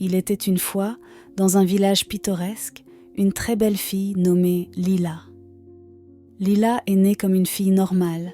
Il était une fois, dans un village pittoresque, une très belle fille nommée Lila. Lila est née comme une fille normale,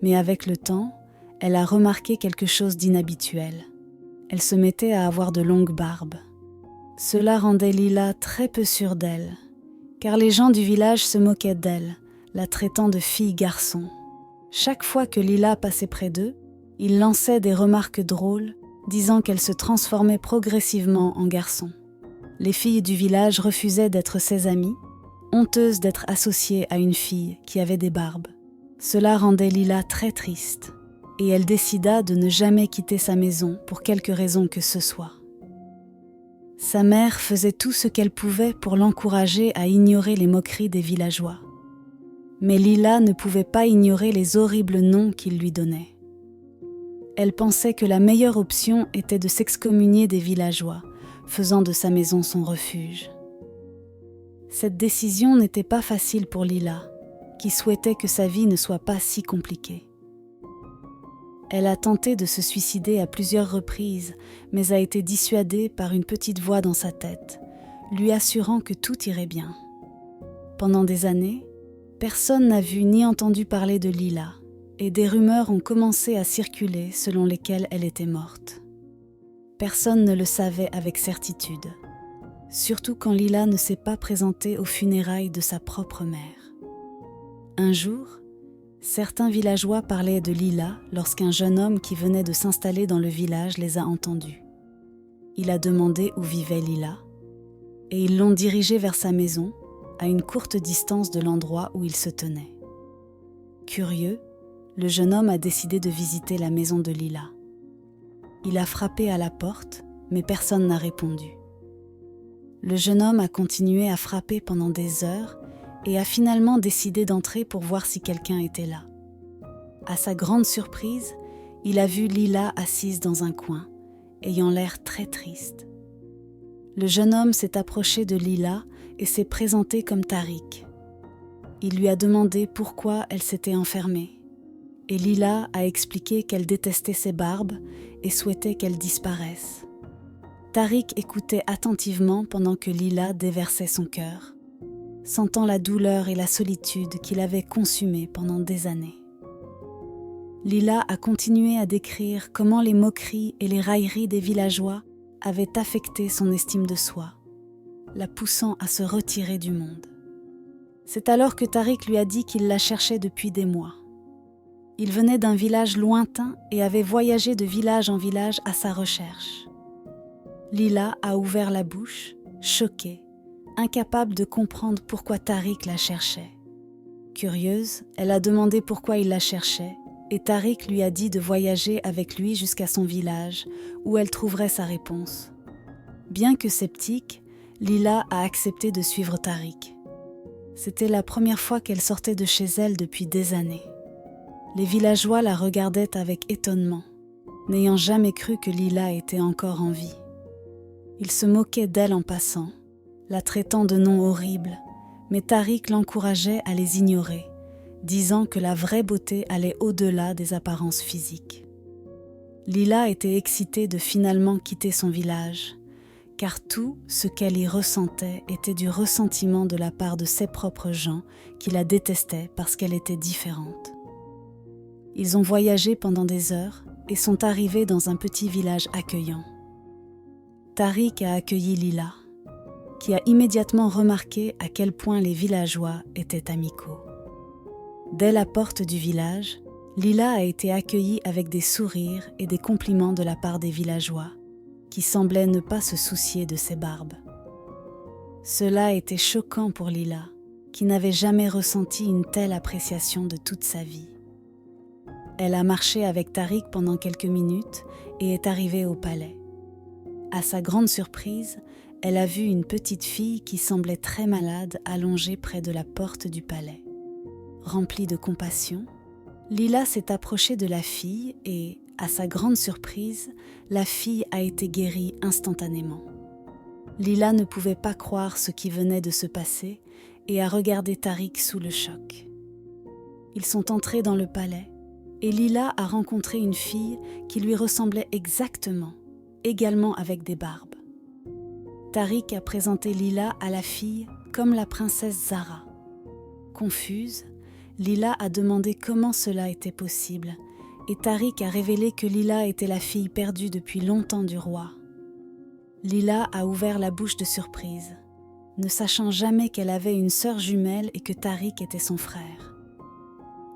mais avec le temps, elle a remarqué quelque chose d'inhabituel. Elle se mettait à avoir de longues barbes. Cela rendait Lila très peu sûre d'elle, car les gens du village se moquaient d'elle, la traitant de fille-garçon. Chaque fois que Lila passait près d'eux, ils lançaient des remarques drôles, disant qu'elle se transformait progressivement en garçon. Les filles du village refusaient d'être ses amies, honteuses d'être associées à une fille qui avait des barbes. Cela rendait Lila très triste, et elle décida de ne jamais quitter sa maison pour quelque raison que ce soit. Sa mère faisait tout ce qu'elle pouvait pour l'encourager à ignorer les moqueries des villageois. Mais Lila ne pouvait pas ignorer les horribles noms qu'ils lui donnaient. Elle pensait que la meilleure option était de s'excommunier des villageois, faisant de sa maison son refuge. Cette décision n'était pas facile pour Lila, qui souhaitait que sa vie ne soit pas si compliquée. Elle a tenté de se suicider à plusieurs reprises, mais a été dissuadée par une petite voix dans sa tête, lui assurant que tout irait bien. Pendant des années, personne n'a vu ni entendu parler de Lila, et des rumeurs ont commencé à circuler selon lesquelles elle était morte. Personne ne le savait avec certitude, surtout quand Lila ne s'est pas présentée aux funérailles de sa propre mère. Un jour, certains villageois parlaient de Lila lorsqu'un jeune homme qui venait de s'installer dans le village les a entendus. Il a demandé où vivait Lila, et ils l'ont dirigé vers sa maison, à une courte distance de l'endroit où il se tenait. Curieux, le jeune homme a décidé de visiter la maison de Lila. Il a frappé à la porte, mais personne n'a répondu. Le jeune homme a continué à frapper pendant des heures et a finalement décidé d'entrer pour voir si quelqu'un était là. À sa grande surprise, il a vu Lila assise dans un coin, ayant l'air très triste. Le jeune homme s'est approché de Lila et s'est présenté comme Tariq. Il lui a demandé pourquoi elle s'était enfermée. Et Lila a expliqué qu'elle détestait ses barbes et souhaitait qu'elles disparaissent. Tariq écoutait attentivement pendant que Lila déversait son cœur, sentant la douleur et la solitude qu'il avait consumées pendant des années. Lila a continué à décrire comment les moqueries et les railleries des villageois avaient affecté son estime de soi, la poussant à se retirer du monde. C'est alors que Tariq lui a dit qu'il la cherchait depuis des mois. Il venait d'un village lointain et avait voyagé de village en village à sa recherche. Lila a ouvert la bouche, choquée, incapable de comprendre pourquoi Tariq la cherchait. Curieuse, elle a demandé pourquoi il la cherchait et Tariq lui a dit de voyager avec lui jusqu'à son village où elle trouverait sa réponse. Bien que sceptique, Lila a accepté de suivre Tariq. C'était la première fois qu'elle sortait de chez elle depuis des années. Les villageois la regardaient avec étonnement, n'ayant jamais cru que Lila était encore en vie. Ils se moquaient d'elle en passant, la traitant de noms horribles, mais Tariq l'encourageait à les ignorer, disant que la vraie beauté allait au-delà des apparences physiques. Lila était excitée de finalement quitter son village, car tout ce qu'elle y ressentait était du ressentiment de la part de ses propres gens qui la détestaient parce qu'elle était différente. Ils ont voyagé pendant des heures et sont arrivés dans un petit village accueillant. Tariq a accueilli Lila, qui a immédiatement remarqué à quel point les villageois étaient amicaux. Dès la porte du village, Lila a été accueillie avec des sourires et des compliments de la part des villageois, qui semblaient ne pas se soucier de ses barbes. Cela était choquant pour Lila, qui n'avait jamais ressenti une telle appréciation de toute sa vie. Elle a marché avec Tariq pendant quelques minutes et est arrivée au palais. À sa grande surprise, elle a vu une petite fille qui semblait très malade allongée près de la porte du palais. Remplie de compassion, Lila s'est approchée de la fille et, à sa grande surprise, la fille a été guérie instantanément. Lila ne pouvait pas croire ce qui venait de se passer et a regardé Tariq sous le choc. Ils sont entrés dans le palais et Lila a rencontré une fille qui lui ressemblait exactement, également avec des barbes. Tariq a présenté Lila à la fille comme la princesse Zara. Confuse, Lila a demandé comment cela était possible, et Tariq a révélé que Lila était la fille perdue depuis longtemps du roi. Lila a ouvert la bouche de surprise, ne sachant jamais qu'elle avait une sœur jumelle et que Tariq était son frère.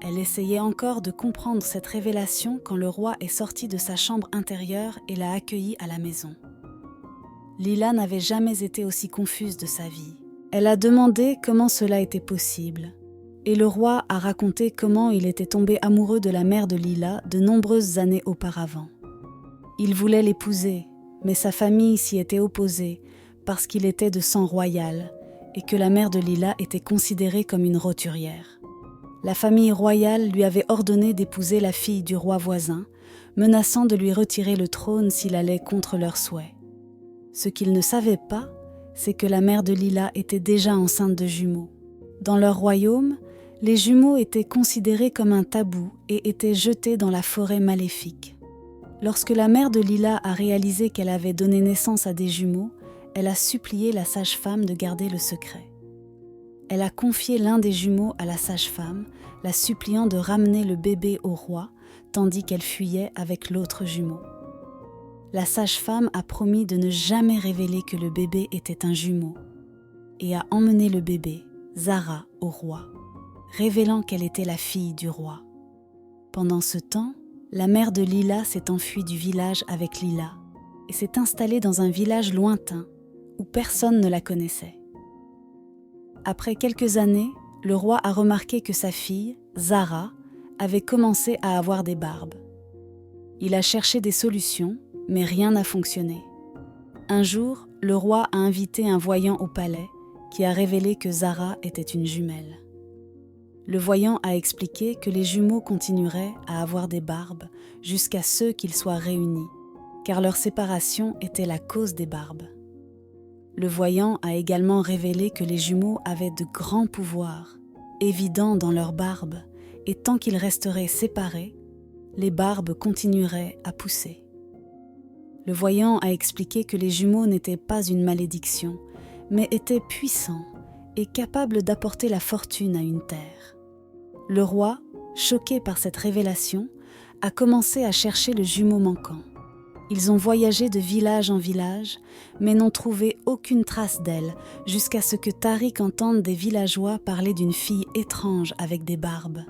Elle essayait encore de comprendre cette révélation quand le roi est sorti de sa chambre intérieure et l'a accueillie à la maison. Lila n'avait jamais été aussi confuse de sa vie. Elle a demandé comment cela était possible, et le roi a raconté comment il était tombé amoureux de la mère de Lila de nombreuses années auparavant. Il voulait l'épouser, mais sa famille s'y était opposée parce qu'il était de sang royal et que la mère de Lila était considérée comme une roturière. La famille royale lui avait ordonné d'épouser la fille du roi voisin, menaçant de lui retirer le trône s'il allait contre leurs souhaits. Ce qu'il ne savait pas, c'est que la mère de Lila était déjà enceinte de jumeaux. Dans leur royaume, les jumeaux étaient considérés comme un tabou et étaient jetés dans la forêt maléfique. Lorsque la mère de Lila a réalisé qu'elle avait donné naissance à des jumeaux, elle a supplié la sage-femme de garder le secret. Elle a confié l'un des jumeaux à la sage-femme, la suppliant de ramener le bébé au roi, tandis qu'elle fuyait avec l'autre jumeau. La sage-femme a promis de ne jamais révéler que le bébé était un jumeau et a emmené le bébé, Zara, au roi, révélant qu'elle était la fille du roi. Pendant ce temps, la mère de Lila s'est enfuie du village avec Lila et s'est installée dans un village lointain où personne ne la connaissait. Après quelques années, le roi a remarqué que sa fille, Zara, avait commencé à avoir des barbes. Il a cherché des solutions, mais rien n'a fonctionné. Un jour, le roi a invité un voyant au palais qui a révélé que Zara était une jumelle. Le voyant a expliqué que les jumeaux continueraient à avoir des barbes jusqu'à ce qu'ils soient réunis, car leur séparation était la cause des barbes. Le voyant a également révélé que les jumeaux avaient de grands pouvoirs, évidents dans leurs barbes, et tant qu'ils resteraient séparés, les barbes continueraient à pousser. Le voyant a expliqué que les jumeaux n'étaient pas une malédiction, mais étaient puissants et capables d'apporter la fortune à une terre. Le roi, choqué par cette révélation, a commencé à chercher le jumeau manquant. Ils ont voyagé de village en village, mais n'ont trouvé aucune trace d'elle, jusqu'à ce que Tariq entende des villageois parler d'une fille étrange avec des barbes.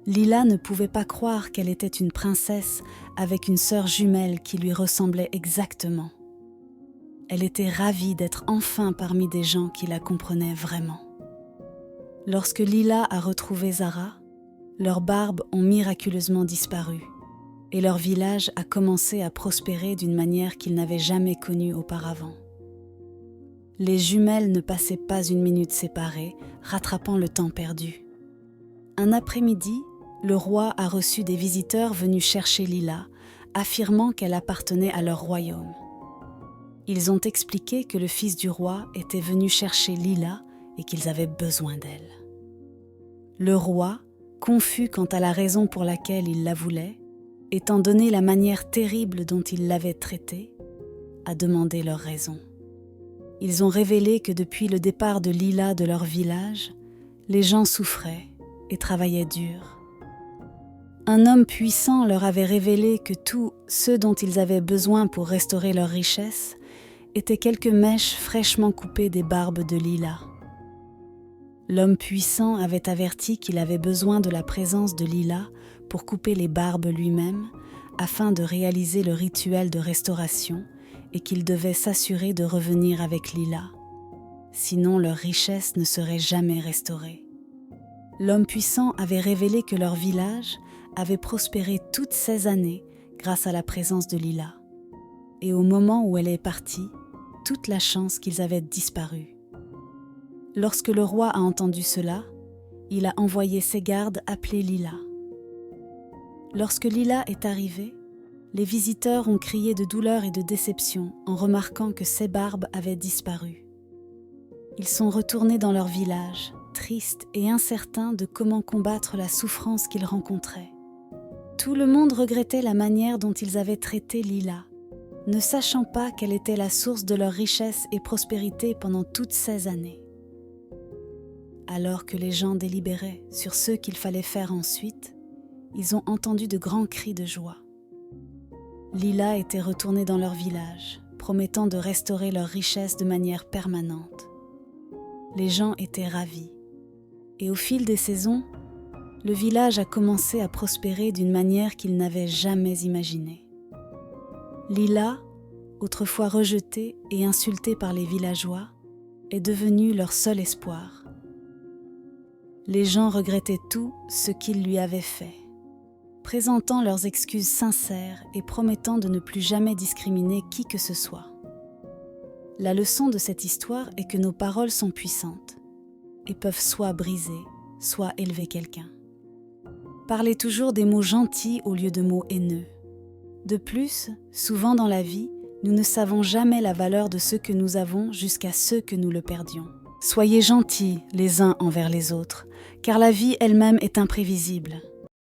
Lila ne pouvait pas croire qu'elle était une princesse avec une sœur jumelle qui lui ressemblait exactement. Elle était ravie d'être enfin parmi des gens qui la comprenaient vraiment. Lorsque Lila a retrouvé Zara, leurs barbes ont miraculeusement disparu et leur village a commencé à prospérer d'une manière qu'ils n'avaient jamais connue auparavant. Les jumelles ne passaient pas une minute séparées, rattrapant le temps perdu. Un après-midi, le roi a reçu des visiteurs venus chercher Lila, affirmant qu'elle appartenait à leur royaume. Ils ont expliqué que le fils du roi était venu chercher Lila et qu'ils avaient besoin d'elle. Le roi, confus quant à la raison pour laquelle il la voulait, étant donné la manière terrible dont il l'avait traitée, a demandé leur raison. Ils ont révélé que depuis le départ de Lila de leur village, les gens souffraient et travaillaient dur. Un homme puissant leur avait révélé que tout ce dont ils avaient besoin pour restaurer leur richesse étaient quelques mèches fraîchement coupées des barbes de Lila. L'homme puissant avait averti qu'il avait besoin de la présence de Lila pour couper les barbes lui-même, afin de réaliser le rituel de restauration et qu'il devait s'assurer de revenir avec Lila. Sinon leur richesse ne serait jamais restaurée. L'homme puissant avait révélé que leur village avait prospéré toutes ces années grâce à la présence de Lila. Et au moment où elle est partie, toute la chance qu'ils avaient disparu. Lorsque le roi a entendu cela, il a envoyé ses gardes appeler Lila. Lorsque Lila est arrivée, les visiteurs ont crié de douleur et de déception en remarquant que ses barbes avaient disparu. Ils sont retournés dans leur village, tristes et incertains de comment combattre la souffrance qu'ils rencontraient. Tout le monde regrettait la manière dont ils avaient traité Lila, ne sachant pas quelle était la source de leur richesse et prospérité pendant toutes ces années. Alors que les gens délibéraient sur ce qu'il fallait faire ensuite, ils ont entendu de grands cris de joie. Lila était retournée dans leur village, promettant de restaurer leur richesse de manière permanente. Les gens étaient ravis, et au fil des saisons, le village a commencé à prospérer d'une manière qu'ils n'avaient jamais imaginée. Lila, autrefois rejetée et insultée par les villageois, est devenue leur seul espoir. Les gens regrettaient tout ce qu'ils lui avaient fait, présentant leurs excuses sincères et promettant de ne plus jamais discriminer qui que ce soit. La leçon de cette histoire est que nos paroles sont puissantes et peuvent soit briser, soit élever quelqu'un. Parlez toujours des mots gentils au lieu de mots haineux. De plus, souvent dans la vie, nous ne savons jamais la valeur de ce que nous avons jusqu'à ce que nous le perdions. Soyez gentils les uns envers les autres, car la vie elle-même est imprévisible.